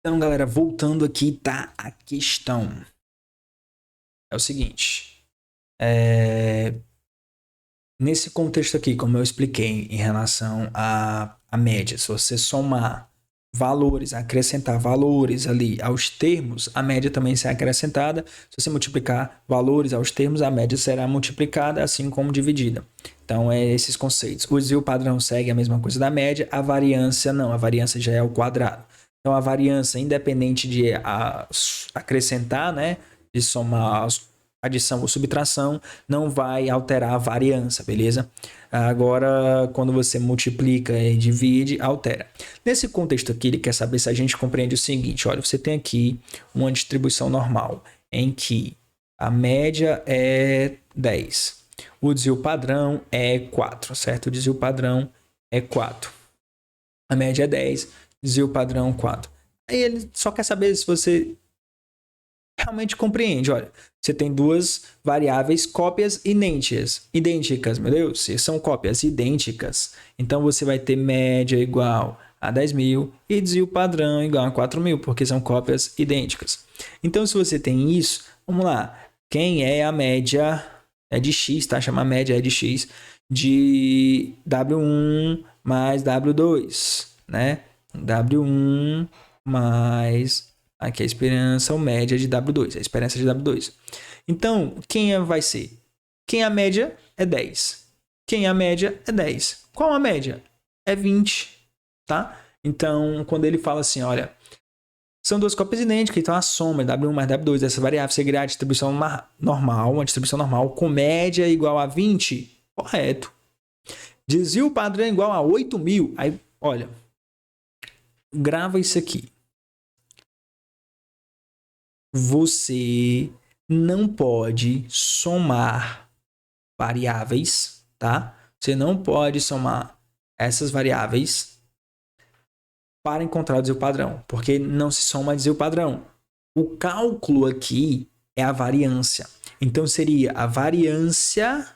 Então, galera, voltando aqui, tá a questão. É o seguinte. Nesse contexto aqui, como eu expliquei em relação à média, se você somar valores, acrescentar valores ali aos termos, a média também será acrescentada. Se você multiplicar valores aos termos, a média será multiplicada, assim como dividida. Então, é esses conceitos. O desvio padrão segue a mesma coisa da média, a variância não, a variância já é o quadrado. Então, a variância, independente de acrescentar, né, de somar adição ou subtração, não vai alterar a variância, beleza? Agora, quando você multiplica e divide, altera. Nesse contexto aqui, ele quer saber se a gente compreende o seguinte: olha, você tem aqui uma distribuição normal, em que a média é 10. O desvio padrão é 4, certo? O desvio padrão é 4. A média é 10, desvio padrão 4. Aí ele só quer saber se você realmente compreende. Olha, você tem duas variáveis cópias idênticas, meu Deus, são cópias idênticas. Então, você vai ter média igual a 10.000 e desvio padrão igual a 4.000, porque são cópias idênticas. Então, se você tem isso, vamos lá. Quem é a média? É de x, tá? Chama média é de x de W1 mais W2, né? W1 mais... Aqui a esperança média de W2, a esperança de W2. Então, quem vai ser? Quem a média é 10. Quem a média é 10. Qual a média? É 20, tá? Então, quando ele fala assim, olha, são duas cópias idênticas, então a soma W1 mais W2 dessa variável seguirá a distribuição normal, uma distribuição normal com média igual a 20, correto. Desvio padrão igual a 8.000, aí, olha, grava isso aqui. Você não pode somar variáveis, tá? Você não pode somar essas variáveis para encontrar o desvio padrão, porque não se soma desvio padrão. O cálculo aqui é a variância. Então, seria a variância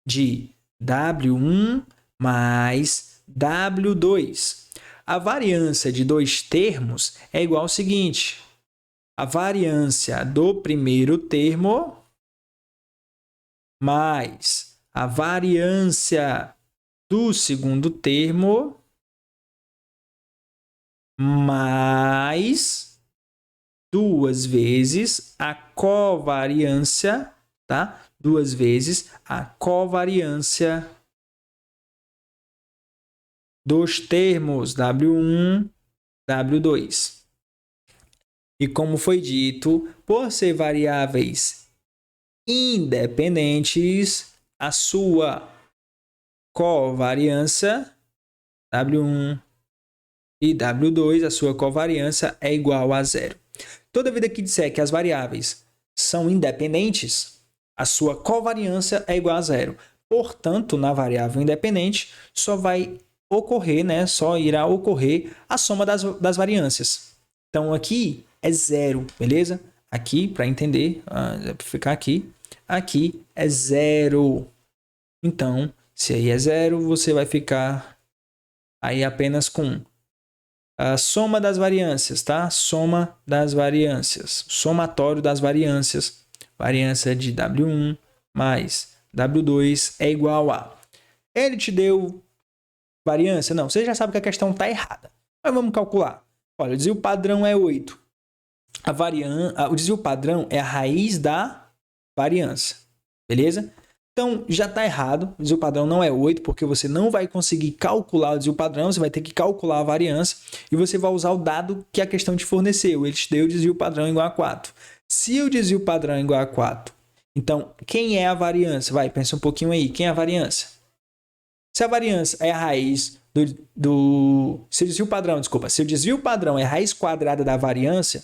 de W1 mais W2. A variância de dois termos é igual ao seguinte: a variância do primeiro termo mais a variância do segundo termo mais duas vezes a covariância, tá? Duas vezes a covariância dos termos W1, W2. E como foi dito, por ser variáveis independentes, a sua covariância W1 e W2, a sua covariância é igual a zero. Toda vida que disser que as variáveis são independentes, a sua covariância é igual a zero. Portanto, na variável independente, só vai ocorrer, né? Só irá ocorrer a soma das variâncias. Então, aqui é zero, beleza? Aqui, para entender, para ficar aqui é zero. Então, se aí é zero, você vai ficar aí apenas com a soma das variâncias, tá? Soma das variâncias. Somatório das variâncias. Variância de W1 mais W2 é igual a... Ele te deu variância? Não, você já sabe que a questão está errada. Mas vamos calcular. Olha, o desvio padrão é 8. O desvio padrão é a raiz da variância. Beleza? Então, já está errado. O desvio padrão não é 8, porque você não vai conseguir calcular o desvio padrão, você vai ter que calcular a variância e você vai usar o dado que a questão te forneceu. Ele te deu o desvio padrão igual a 4. Se o desvio padrão é igual a 4, então, quem é a variância? Vai, pensa um pouquinho aí. Quem é a variância? Se a variância é a raiz se o desvio padrão, se o desvio padrão é a raiz quadrada da variância,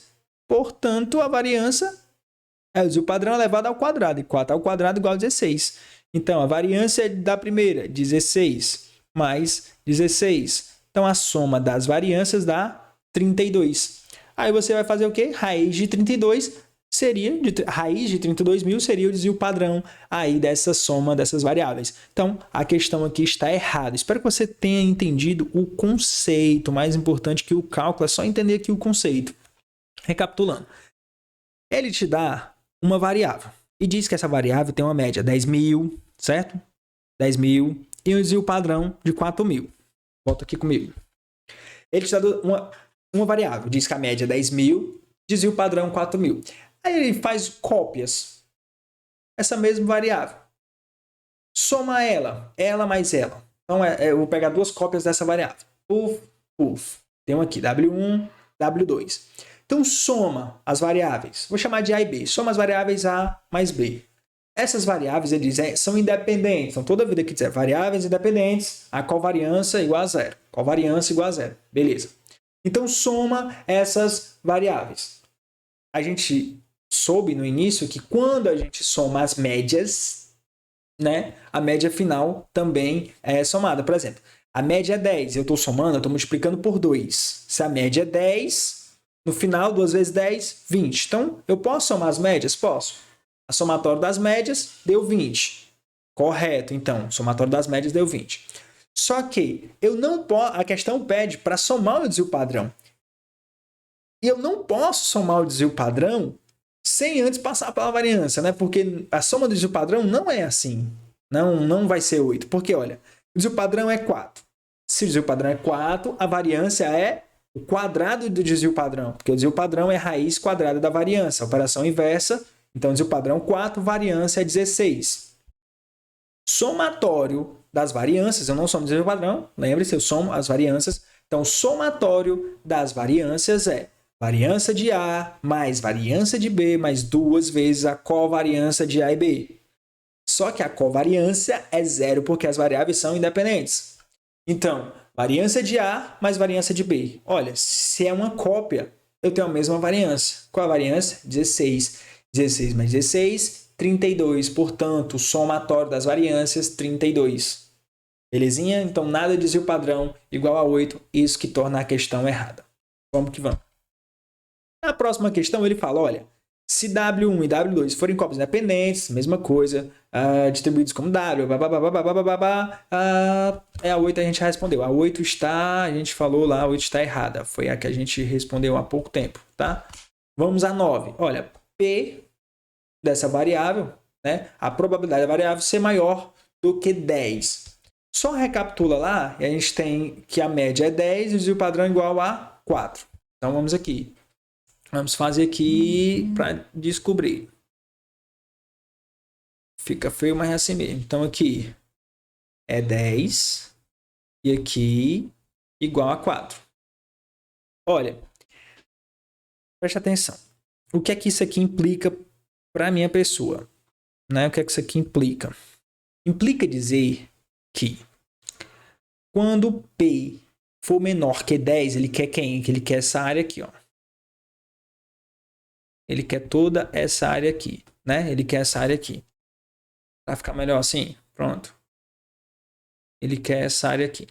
portanto, a variância é o desvio padrão elevado ao quadrado. E 4 ao quadrado igual a 16. Então, a variância da primeira, 16, mais 16. Então, a soma das variâncias dá 32. Aí você vai fazer o quê? Raiz de 32. seria, raiz de 32.000 seria o desvio padrão aí dessa soma dessas variáveis. Então, a questão aqui está errada. Espero que você tenha entendido o conceito. Mais importante que o cálculo é só entender aqui o conceito. Recapitulando. Ele te dá uma variável e diz que essa variável tem uma média 10.000, certo? 10.000 e um desvio padrão de 4.000. Volta aqui comigo. Ele te dá uma variável, diz que a média é 10.000, desvio padrão 4.000. Aí ele faz cópias. Essa mesma variável. Soma ela mais ela. Então, eu vou pegar duas cópias dessa variável. Tem um aqui, W1, W2. Então, soma as variáveis. Vou chamar de A e B. Soma as variáveis A mais B. Essas variáveis, ele diz, são independentes. Então, toda vida que dizer variáveis independentes, a covariância é igual a zero. Covariância igual a zero. Beleza. Então, soma essas variáveis. A gente soube no início que quando a gente soma as médias, né, a média final também é somada. Por exemplo, a média é 10. Eu estou somando, eu estou multiplicando por 2. Se a média é 10, no final, 2 vezes 10, 20. Então, eu posso somar as médias? Posso. A somatória das médias deu 20. Correto, então. O somatório das médias deu 20. Só que eu não posso, a questão pede para somar o desvio padrão. E eu não posso somar o desvio padrão sem antes passar pela variância, né? Porque a soma do desvio padrão não é assim. Não vai ser 8. Porque, olha, o desvio padrão é 4. Se o desvio padrão é 4, a variância é o quadrado do desvio padrão. Porque o desvio padrão é raiz quadrada da variância. Operação inversa. Então, desvio padrão 4, variância é 16. Somatório das variâncias, eu não somo desvio padrão, lembre-se, eu somo as variâncias. Então, somatório das variâncias é variância de A mais variância de B mais 2 vezes a covariância de A e B. Só que a covariância é zero porque as variáveis são independentes. Então, variância de A mais variância de B. Olha, se é uma cópia, eu tenho a mesma variância. Qual a variância? 16. 16 mais 16, 32. Portanto, o somatório das variâncias, 32. Belezinha? Então, nada de desvio padrão igual a 8. Isso que torna a questão errada. Vamos que vamos. Na próxima questão, ele fala, olha, se W1 e W2 forem cópias independentes, mesma coisa, distribuídos como W, a 8 a gente respondeu. A 8 está, a gente falou lá, a 8 está errada. Foi a que a gente respondeu há pouco tempo, tá? Vamos a 9. Olha, P dessa variável, né? A probabilidade da variável ser maior do que 10. Só recapitula lá, e a gente tem que a média é 10 e o desvio padrão é igual a 4. Então, vamos aqui. Vamos fazer aqui para descobrir. Fica feio, mas é assim mesmo. Então, aqui é 10 e aqui igual a 4. Olha, preste atenção. O que é que isso aqui implica para a minha pessoa? Né? O que é que isso aqui implica? Implica dizer que quando P for menor que 10, ele quer quem? Ele quer essa área aqui, ó. Ele quer toda essa área aqui, né? Ele quer essa área aqui. Vai ficar melhor assim? Pronto. Ele quer essa área aqui.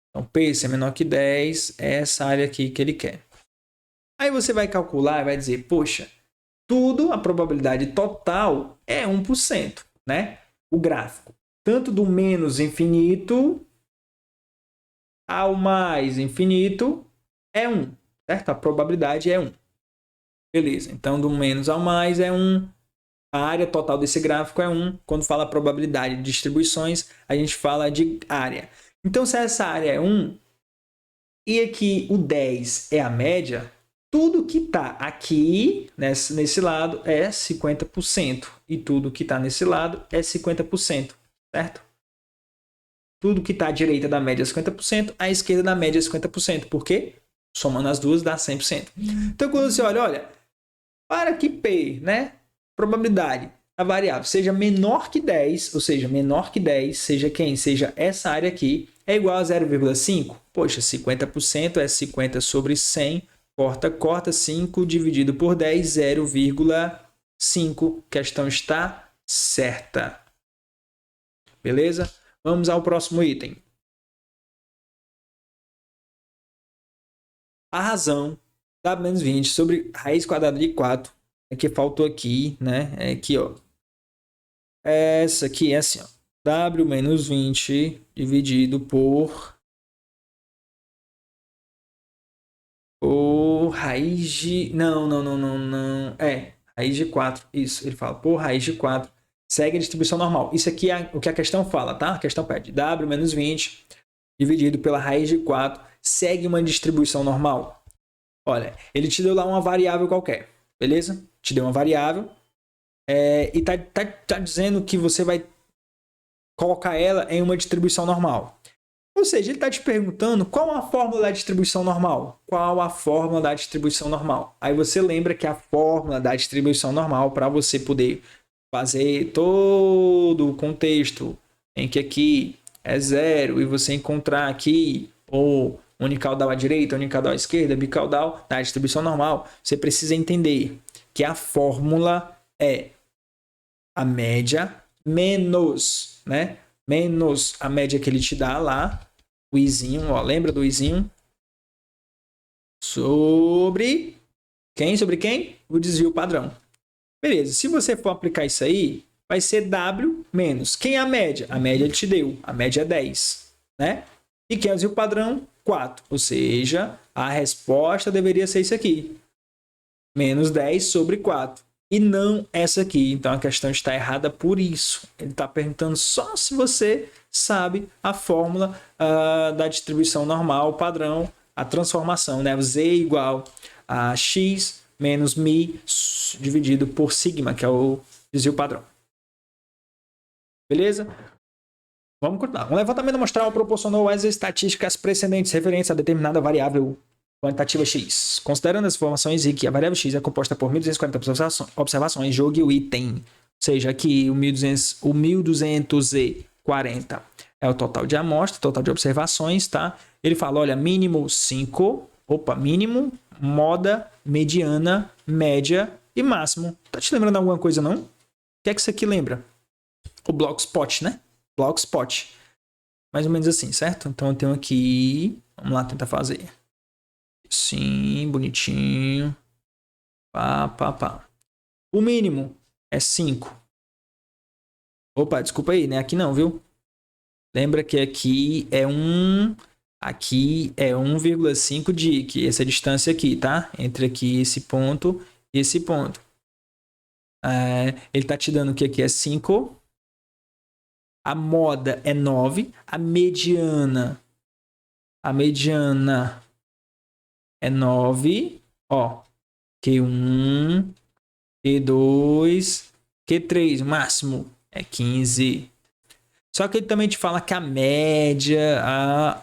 Então, P se é menor que 10, é essa área aqui que ele quer. Aí você vai calcular e vai dizer, poxa, tudo, a probabilidade total é 1%, né? O gráfico. Tanto do menos infinito ao mais infinito é 1, certo? A probabilidade é 1. Beleza, então do menos ao mais é 1. A área total desse gráfico é 1. Quando fala probabilidade de distribuições, a gente fala de área. Então, se essa área é 1 e aqui o 10 é a média, tudo que está aqui nesse lado é 50%. E tudo que está nesse lado é 50%, certo? Tudo que está à direita da média é 50%, à esquerda da média é 50%. Por quê? Somando as duas dá 100%. Então, quando você olha, para que P, né? Probabilidade, a variável, seja menor que 10, ou seja, menor que 10, seja quem? Seja essa área aqui, é igual a 0,5. Poxa, 50% é 50 sobre 100, corta, 5 dividido por 10, 0,5. Questão está certa. Beleza? Vamos ao próximo item. A razão W-20 sobre raiz quadrada de 4 É que faltou aqui, né? É aqui, ó. Essa aqui é assim, ó. W menos 20 dividido por raiz de... Não. Raiz de 4. Isso, ele fala por raiz de 4. Segue a distribuição normal. Isso aqui é o que a questão fala, tá? A questão pede W menos 20 dividido pela raiz de 4. Segue uma distribuição normal. Olha, ele te deu lá uma variável qualquer, beleza? Te deu uma variável e tá dizendo que você vai colocar ela em uma distribuição normal. Ou seja, ele está te perguntando qual a fórmula da distribuição normal. Qual a fórmula da distribuição normal? Aí você lembra que a fórmula da distribuição normal, para você poder fazer todo o contexto em que aqui é zero e você encontrar aqui ou unicaudal à direita, unicaudal à esquerda, bicaudal da distribuição normal, você precisa entender que a fórmula é a média menos, né? Menos a média que ele te dá lá, o izinho, ó, lembra do izinho? Sobre quem? Sobre quem? O desvio padrão. Beleza, se você for aplicar isso aí, vai ser W menos. Quem é a média? A média ele te deu, a média é 10, né? E quem é o desvio padrão? 4. Ou seja, a resposta deveria ser isso aqui. Menos 10 sobre 4. E não essa aqui. Então a questão está errada por isso. Ele está perguntando só se você sabe a fórmula da distribuição normal, padrão, a transformação, né? Z igual a x menos mi dividido por sigma, que é o desvio padrão. Beleza? Vamos continuar. Um levantamento amostral proporcionou as estatísticas precedentes referentes a determinada variável quantitativa x. Considerando as informações e que a variável x é composta por 1.240 observações, jogue o item. Ou seja, aqui o 1.240 é o total de amostra, total de observações, tá? Ele fala, olha, mínimo 5, mínimo, moda, mediana, média e máximo. Tá te lembrando alguma coisa, não? O que é que isso aqui lembra? O Blogspot, né? Blogspot. Mais ou menos assim, certo? Então eu tenho aqui... Vamos lá tentar fazer. Sim, bonitinho. Pá. O mínimo é 5. Opa, desculpa aí, né? Aqui não, viu? Lembra que aqui é 1,5 de que essa distância aqui, tá? Entre aqui esse ponto e esse ponto. Ele tá te dando que aqui é 5. A moda é 9. A mediana é 9. Ó, Q1, Q2, Q3, o máximo é 15. Só que ele também te fala que a média, a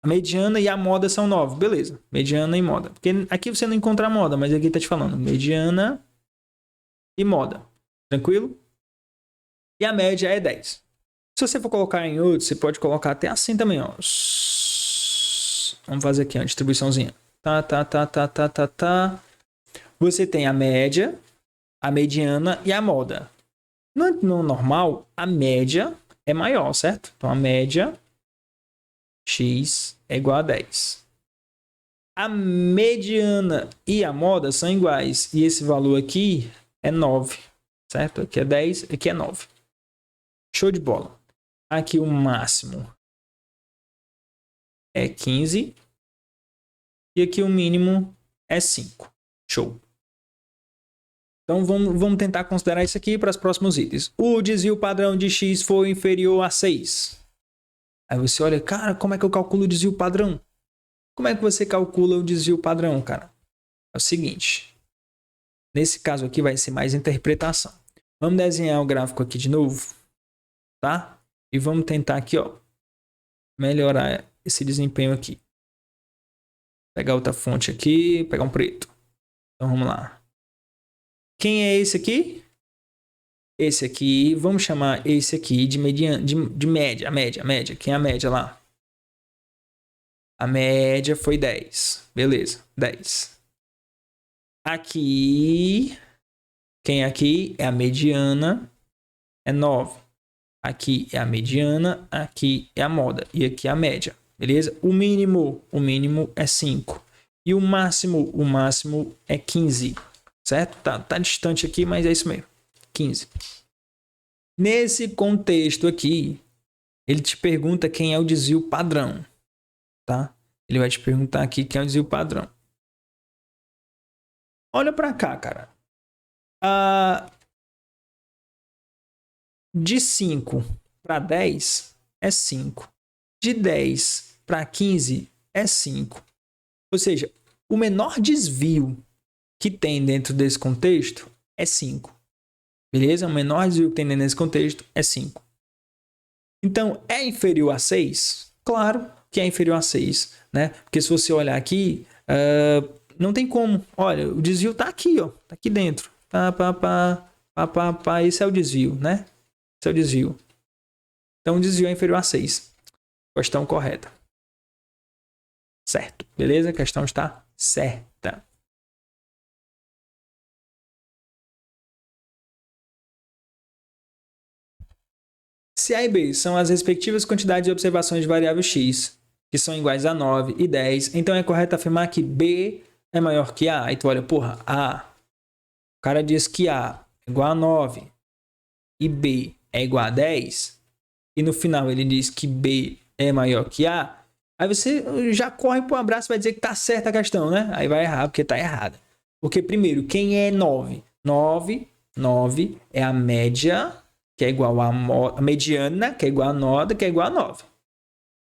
mediana e a moda são 9. Beleza, mediana e moda. Porque aqui você não encontra a moda, mas aqui tá te falando mediana e moda. Tranquilo? E a média é 10. Se você for colocar em outro, você pode colocar até assim também, ó. Vamos fazer aqui uma distribuiçãozinha. Tá. Você tem a média, a mediana e a moda. No normal, a média é maior, certo? Então, a média x é igual a 10. A mediana e a moda são iguais. E esse valor aqui é 9, certo? Aqui é 10, aqui é 9. Show de bola. Aqui o máximo é 15. E aqui o mínimo é 5. Show. Então vamos tentar considerar isso aqui para os próximos itens. O desvio padrão de x foi inferior a 6. Aí você olha, cara, como é que eu calculo o desvio padrão? Como é que você calcula o desvio padrão, cara? É o seguinte. Nesse caso aqui vai ser mais interpretação. Vamos desenhar o gráfico aqui de novo, tá? E vamos tentar aqui, ó, melhorar esse desempenho aqui. Pegar outra fonte aqui, pegar um preto. Então vamos lá. Quem é esse aqui? Esse aqui, vamos chamar esse aqui de média. A média. Quem é a média lá? A média foi 10. Beleza, 10. Aqui, quem é aqui? É a mediana, é 9. Aqui é a mediana, aqui é a moda e aqui é a média. Beleza? O mínimo é 5. E o máximo é 15. certo? Tá distante aqui, mas é isso mesmo. 15. Nesse contexto aqui, ele te pergunta quem é o desvio padrão, tá? Ele vai te perguntar aqui quem é o desvio padrão. Olha para cá, cara. De 5 para 10 é 5. De 10 para 15 é 5. Ou seja, o menor desvio que tem dentro desse contexto é 5. Beleza? O menor desvio que tem dentro desse contexto é 5. Então, é inferior a 6? Claro que é inferior a 6, né? Porque se você olhar aqui, não tem como. Olha, o desvio tá aqui, ó. Tá aqui dentro. Esse é o desvio, né? Esse é o desvio. Então, o desvio é inferior a 6. Questão correta. Certo. Beleza? A questão está certa. Se A e B são as respectivas quantidades de observações de variável x, que são iguais a 9 e 10, então é correto afirmar que B é maior que A. Aí tu olha, porra, A. O cara diz que A é igual a 9 e B é igual a 10, e no final ele diz que B é maior que A, aí você já corre para um abraço e vai dizer que tá certa a questão, né? Aí vai errar porque tá errada. Porque, primeiro, quem é 9? 9 é a média, que é igual a mediana, que é igual a nota, que é igual a 9.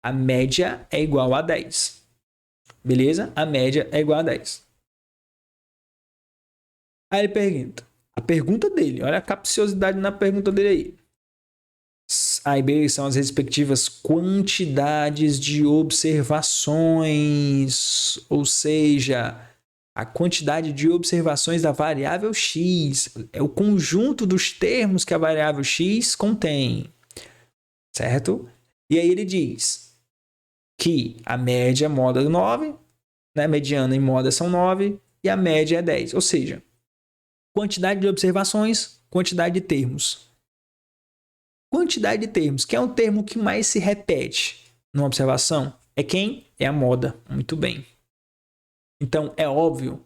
A média é igual a 10. Beleza? A média é igual a 10. Aí ele pergunta. A pergunta dele, olha a capciosidade na pergunta dele aí. A e B são as respectivas quantidades de observações, ou seja, a quantidade de observações da variável x é o conjunto dos termos que a variável x contém, certo? E aí ele diz que a média moda é 9, né? Mediana e moda são 9 e a média é 10, ou seja, quantidade de observações, quantidade de termos. Quantidade de termos, que é um termo que mais se repete numa observação, é quem? É a moda. Muito bem. Então, é óbvio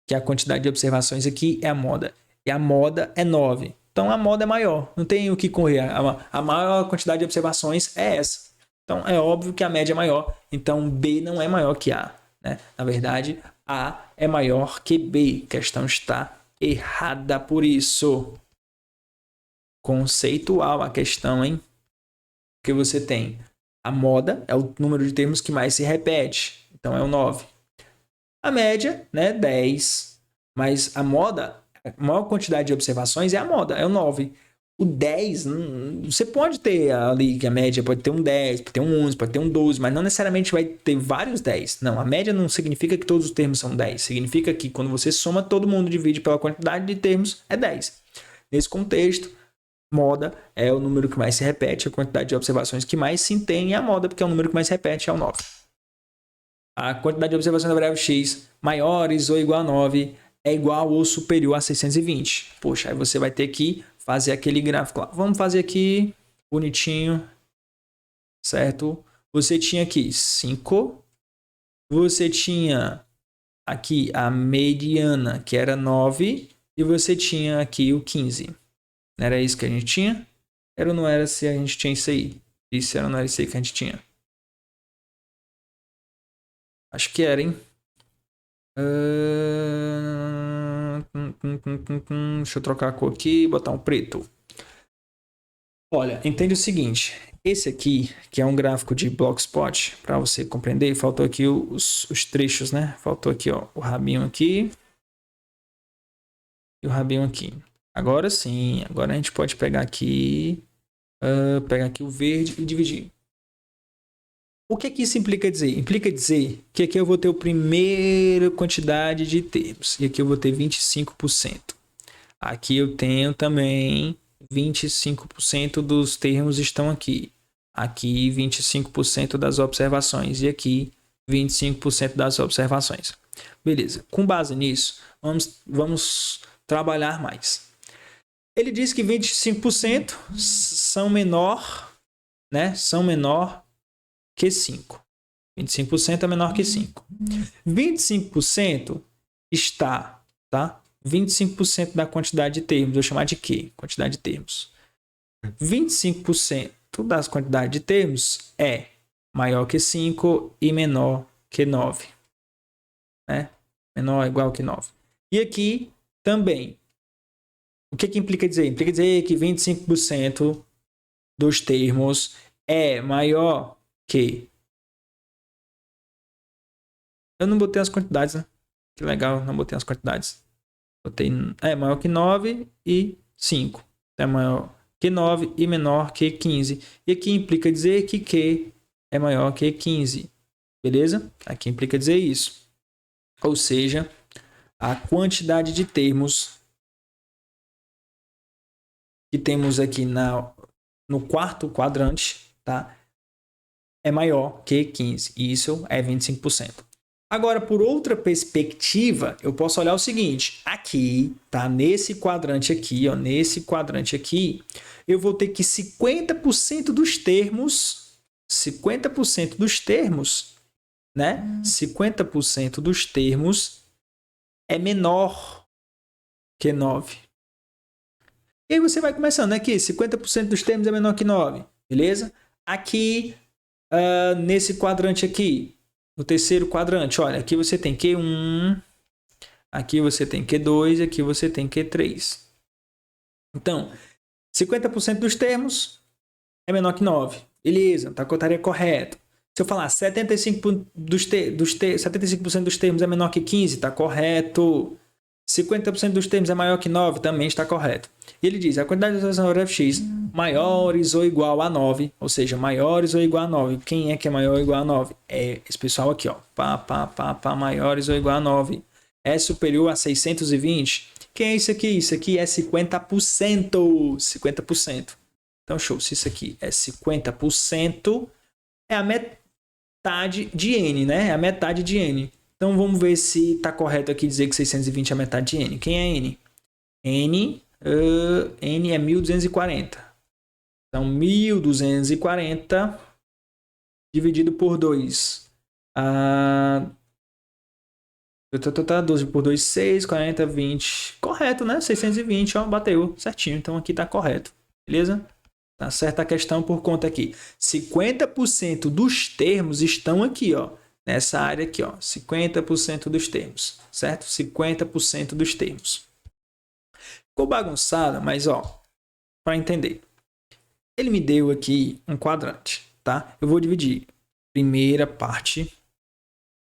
que a quantidade de observações aqui é a moda. E a moda é 9. Então, a moda é maior. Não tem o que correr. A maior quantidade de observações é essa. Então, é óbvio que a média é maior. Então, B não é maior que A. Né? Na verdade, A é maior que B. A questão está errada por isso. Conceitual a questão, hein? Porque você tem a moda, é o número de termos que mais se repete, então é o 9. A média, né, 10. Mas a moda, a maior quantidade de observações é a moda, é o 9. O 10, você pode ter ali que a média pode ter um 10, pode ter um 11, pode ter um 12, mas não necessariamente vai ter vários 10. Não, a média não significa que todos os termos são 10. Significa que quando você soma, todo mundo divide pela quantidade de termos, é 10. Nesse contexto, moda é o número que mais se repete, a quantidade de observações que mais se tem é a moda, porque é o número que mais se repete, é o 9. A quantidade de observações da variável x maiores ou igual a 9 é igual ou superior a 620. Poxa, aí você vai ter que fazer aquele gráfico lá. Vamos fazer aqui bonitinho, certo? Você tinha aqui 5, você tinha aqui a mediana, que era 9, e você tinha aqui o 15. Não era isso que a gente tinha? Era ou não era se a gente tinha isso aí? Isso era ou não era isso aí que a gente tinha? Acho que era, hein? Deixa eu trocar a cor aqui e botar um preto. Olha, entende o seguinte. Esse aqui, que é um gráfico de Blockspot, para você compreender, faltou aqui os trechos, né? Faltou aqui, ó, o rabinho aqui e o rabinho aqui. Agora sim, agora a gente pode pegar aqui o verde e dividir. O que isso implica dizer? Implica dizer que aqui eu vou ter a primeira quantidade de termos e aqui eu vou ter 25%. Aqui eu tenho também 25% dos termos estão aqui. Aqui 25% das observações e aqui 25% das observações. Beleza. Com base nisso, vamos trabalhar mais. Ele diz que 25% são menor, né? São menor que 5. 25% é menor que 5. 25% está, tá? 25% da quantidade de termos. Vou chamar de quê? Quantidade de termos. 25% das quantidades de termos é maior que 5 e menor que 9. Né? Menor ou igual que 9. E aqui também. O que implica dizer? Implica dizer que 25% dos termos é maior que... Eu não botei as quantidades, né? Que legal, não botei as quantidades. Botei maior que 9 e 5. É maior que 9 e menor que 15. E aqui implica dizer que Q é maior que 15. Beleza? Aqui implica dizer isso. Ou seja, a quantidade de termos que temos aqui no quarto quadrante, tá? É maior que 15. E isso é 25%. Agora, por outra perspectiva, eu posso olhar o seguinte. Aqui, tá? Nesse quadrante aqui, ó. Nesse quadrante aqui, eu vou ter que 50% dos termos... 50% dos termos, né? 50% dos termos é menor que 9. E aí você vai começando aqui. 50% dos termos é menor que 9. Beleza? Aqui, nesse quadrante aqui, no terceiro quadrante, olha, aqui você tem Q1, aqui você tem Q2, aqui você tem Q3. Então, 50% dos termos é menor que 9. Beleza, tá, estaria correto. Se eu falar 75% dos termos é menor que 15, está correto. 50% dos termos é maior que 9, também está correto. E ele diz, a quantidade de alteração fx maiores ou igual a 9, ou seja, maiores ou igual a 9. Quem é que é maior ou igual a 9? É esse pessoal aqui, ó. Maiores ou igual a 9. É superior a 620. Quem é isso aqui? Isso aqui é 50%. 50%. Então, show. Se isso aqui é 50%, é a metade de n, né? É a metade de n. Então, vamos ver se está correto aqui dizer que 620 é a metade de n. Quem é n? N é 1240. Então, 1240 dividido por 2. 12 por 2, 6, 40, 20. Correto, né? 620, ó, bateu certinho. Então, aqui está correto. Beleza? Tá certa a questão por conta aqui. 50% dos termos estão aqui, ó. Nessa área aqui, ó. 50% dos termos. Certo? 50% dos termos. Ficou bagunçado, mas, ó. Para entender. Ele me deu aqui um quadrante, tá? Eu vou dividir primeira parte,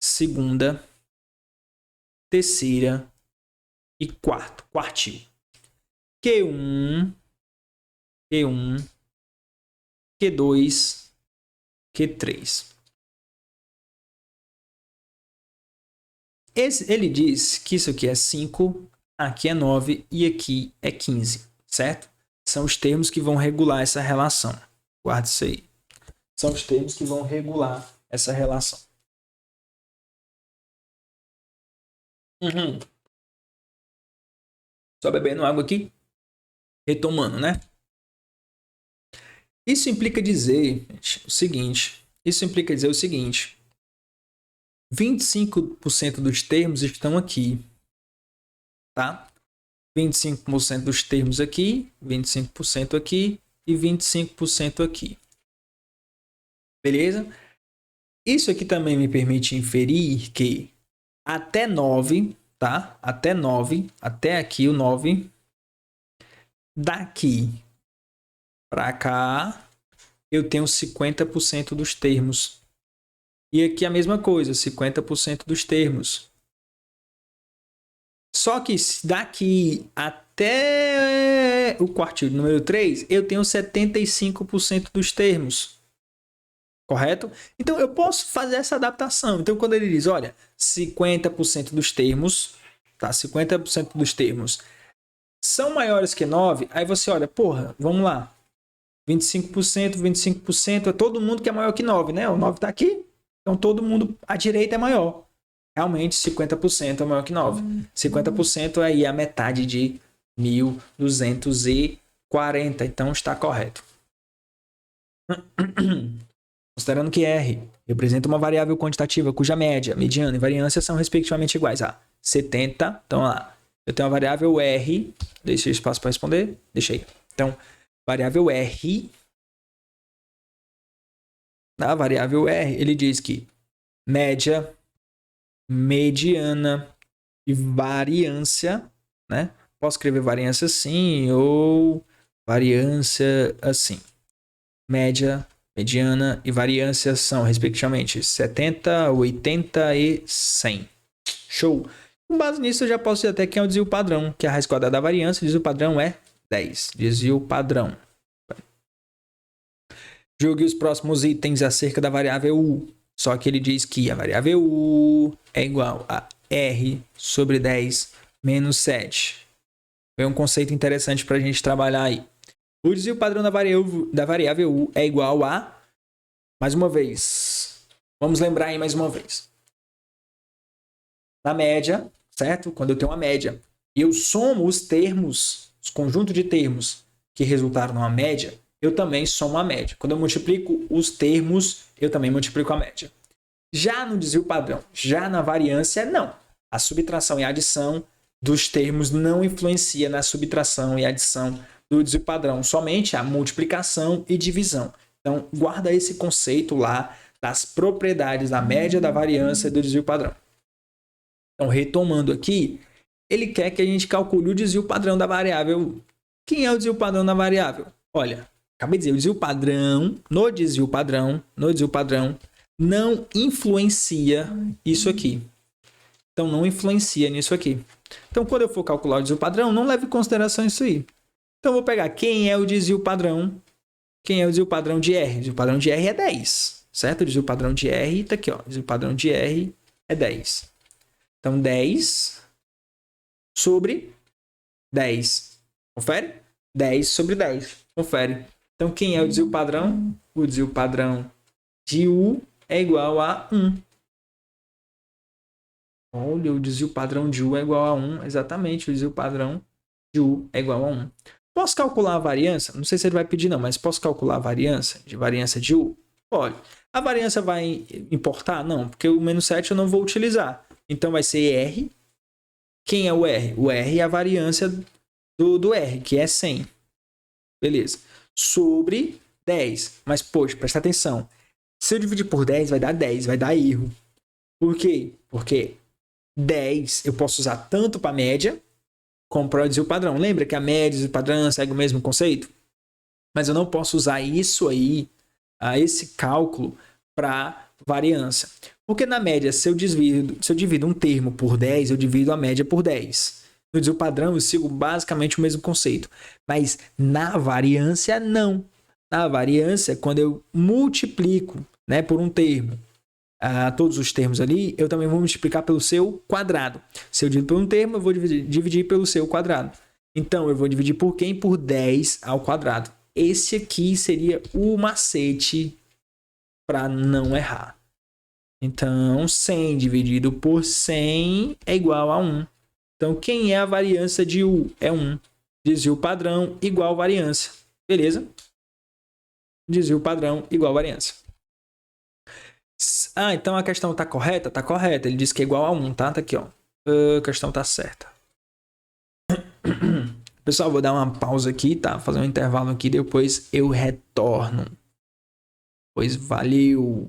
segunda, terceira e quartil. Q1, Q2, Q3. Ele diz que isso aqui é 5, aqui é 9 e aqui é 15, certo? São os termos que vão regular essa relação. Guarda isso aí. São os termos que vão regular essa relação. Só bebendo água aqui. Retomando, né? Isso implica dizer o seguinte. 25% dos termos estão aqui. Tá? 25% dos termos aqui, 25% aqui e 25% aqui. Beleza? Isso aqui também me permite inferir que até 9, tá? Até 9, até aqui o 9, daqui para cá, eu tenho 50% dos termos. E aqui a mesma coisa, 50% dos termos. Só que daqui até o quartil número 3, eu tenho 75% dos termos. Correto? Então, eu posso fazer essa adaptação. Então, quando ele diz, olha, 50% dos termos, tá? 50% dos termos são maiores que 9, aí você olha, porra, vamos lá. 25%, é todo mundo que é maior que 9, né? O 9 está aqui, então todo mundo à direita é maior. Realmente, 50% é maior que 9. 50% aí é a metade de 1240, então está correto. Considerando que R representa uma variável quantitativa cuja média, mediana e variância são respectivamente iguais a 70, então lá, Eu tenho a variável R. Deixei espaço para responder? Deixei. Então, variável R. Na variável R, ele diz que média, mediana e variância, né? Posso escrever variância assim ou variância assim. Média, mediana e variância são, respectivamente, 70, 80 e 100. Show! Com base nisso, eu já posso dizer até que é o desvio padrão, que é a raiz quadrada da variância. O desvio padrão é 10. Desvio padrão. Julgue os próximos itens acerca da variável U. Só que ele diz que a variável U é igual a R sobre 10 menos 7. É um conceito interessante para a gente trabalhar aí. O desvio padrão da variável U é igual a... Mais uma vez. Vamos lembrar aí mais uma vez. Na média, certo? Quando eu tenho uma média e eu somo os termos, os conjuntos de termos que resultaram numa média, eu também somo a média. Quando eu multiplico os termos, eu também multiplico a média. Já no desvio padrão, já na variância, não. A subtração e a adição dos termos não influencia na subtração e adição do desvio padrão, somente a multiplicação e divisão. Então, guarda esse conceito lá das propriedades da média, da variância e do desvio padrão. Então, retomando aqui, ele quer que a gente calcule o desvio padrão da variável. Quem é o desvio padrão da variável? Olha, acabei de dizer, o desvio padrão, no desvio padrão, não influencia isso aqui. Então, não influencia nisso aqui. Então, quando eu for calcular o desvio padrão, não leve em consideração isso aí. Então, eu vou pegar quem é o desvio padrão. Quem é o desvio padrão de R? O desvio padrão de R é 10, certo? O desvio padrão de R está aqui, ó. O desvio padrão de R é 10. Então, 10 sobre 10. Confere? 10 sobre 10. Confere. Então, quem é o desvio padrão? O desvio padrão de U é igual a 1. Olha, o desvio padrão de U é igual a 1. Exatamente, o desvio padrão de U é igual a 1. Posso calcular a variância? Não sei se ele vai pedir não, mas posso calcular a variância de U? Pode. A variância vai importar? Não, porque o menos 7 eu não vou utilizar. Então vai ser R. Quem é o R? O R é a variância do R, que é 100. Beleza. Sobre 10. Mas, poxa, presta atenção. Se eu dividir por 10, vai dar 10, vai dar erro. Por quê? Porque 10 eu posso usar tanto para a média como para o desvio padrão. Lembra que a média e o padrão seguem o mesmo conceito? Mas eu não posso usar isso aí, esse cálculo, para variância. Porque na média, se eu divido um termo por 10, eu divido a média por 10. No desvio padrão, eu sigo basicamente o mesmo conceito. Mas na variância, não. Na variância, quando eu multiplico, né, por um termo, todos os termos ali, eu também vou multiplicar pelo seu quadrado. Se eu divido por um termo, eu vou dividir pelo seu quadrado. Então, eu vou dividir por quem? Por 10 ao quadrado. Esse aqui seria o macete para não errar. Então, 100 dividido por 100 é igual a 1. Então, quem é a variância de U? É 1. Desvio padrão igual variância. Beleza? Desvio padrão igual variância. Então a questão está correta? Está correta. Ele diz que é igual a 1, tá? Tá aqui, ó. A questão está certa. Pessoal, vou dar uma pausa aqui, tá? Fazer um intervalo aqui, depois eu retorno. Pois valeu!